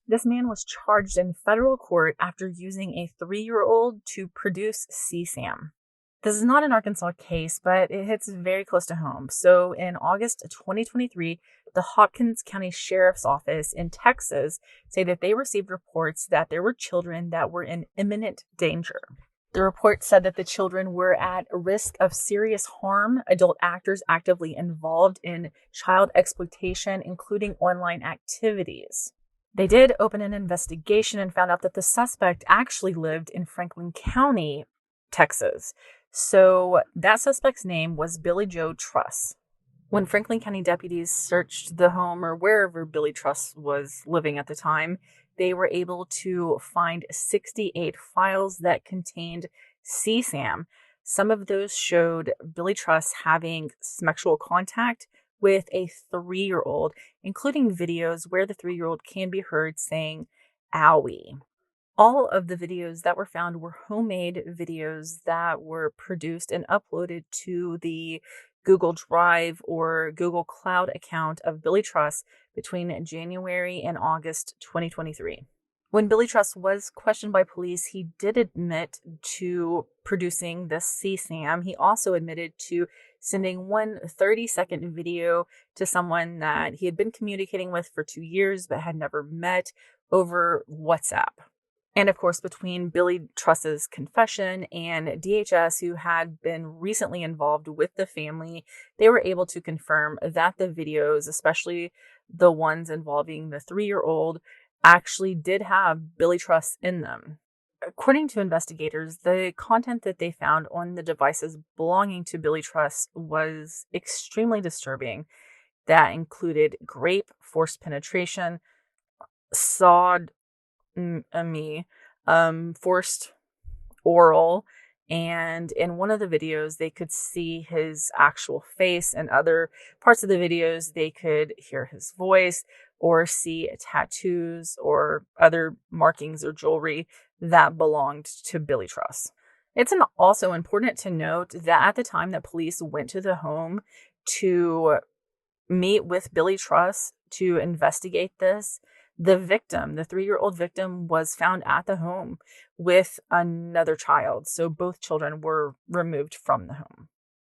This man was charged in federal court after using a 3-year-old to produce CSAM. This is not an Arkansas case, but it hits very close to home. So in August 2023, the Hopkins County Sheriff's Office in Texas say that they received reports that there were children that were in imminent danger. The report said that the children were at risk of serious harm, adult actors actively involved in child exploitation, including online activities. They did open an investigation and found out that the suspect actually lived in Franklin County, Texas. So that suspect's name was Billy Joe Truss. When Franklin County deputies searched the home or wherever Billy Truss was living at the time, they were able to find 68 files that contained CSAM. Some of those showed Billy Truss having sexual contact with a 3-year-old, including videos where the 3-year-old can be heard saying, "Owie." All of the videos that were found were homemade videos that were produced and uploaded to the Google Drive or Google Cloud account of Billy Truss between January and August 2023. When Billy Truss was questioned by police, he did admit to producing this CSAM. He also admitted to sending one 30-second video to someone that he had been communicating with for 2 years but had never met over WhatsApp. And of course, between Billy Truss's confession and DHS, who had been recently involved with the family, they were able to confirm that the videos, especially the ones involving the 3-year-old, actually did have Billy Truss in them. According to investigators, the content that they found on the devices belonging to Billy Truss was extremely disturbing. That included grape, forced penetration, forced oral, and in one of the videos they could see his actual face, and other parts of the videos they could hear his voice or see tattoos or other markings or jewelry that belonged to Billy Truss. It's also important to note that at the time that police went to the home to meet with Billy Truss to investigate this, the victim, the 3-year-old victim, was found at the home with another child. So both children were removed from the home.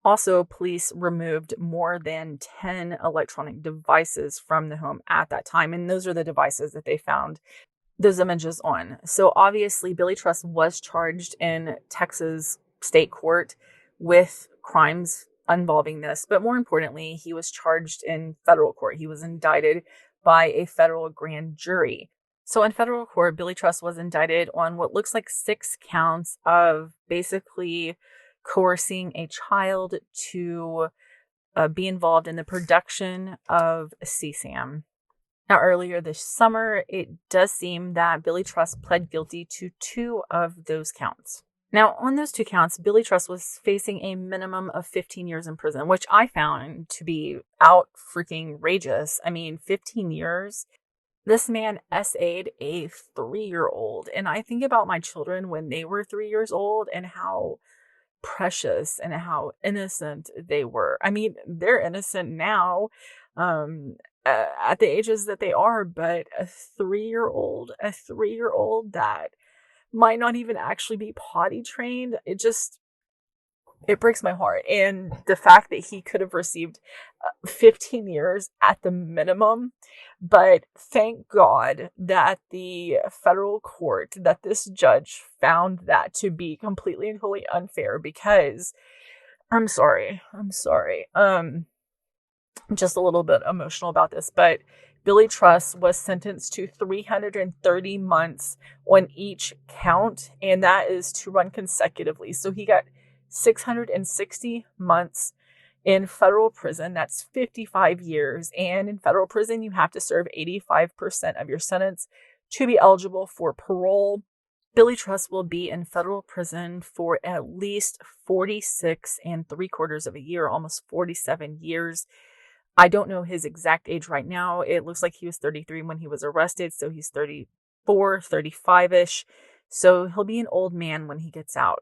Also, police removed more than 10 electronic devices from the home at that time. And those are the devices that they found those images on. So obviously, Billy Truss was charged in Texas state court with crimes involving this. But more importantly, he was charged in federal court. He was indicted by a federal grand jury. So in federal court, Billy Truss was indicted on what looks like 6 counts of basically coercing a child to be involved in the production of CSAM. Now, earlier this summer, it does seem that Billy Truss pled guilty to 2 of those counts. Now, on those 2 counts, Billy Truss was facing a minimum of 15 years in prison, which I found to be out-freaking-rageous. I mean, 15 years? This man SA'd a 3-year-old. And I think about my children when they were 3 years old and how precious and how innocent they were. I mean, they're innocent now at the ages that they are, but a 3-year-old that might not even actually be potty trained, it breaks my heart. And the fact that he could have received 15 years at the minimum, but thank God that the federal court, that this judge found that to be completely and totally unfair, because I'm sorry. I'm just a little bit emotional about this, but Billy Truss was sentenced to 330 months on each count, and that is to run consecutively. So he got 660 months in federal prison. That's 55 years. And in federal prison, you have to serve 85% of your sentence to be eligible for parole. Billy Truss will be in federal prison for at least 46 3/4 of a year, almost 47 years. I don't know his exact age right now. It looks like he was 33 when he was arrested, so he's 34, 35-ish. So he'll be an old man when he gets out.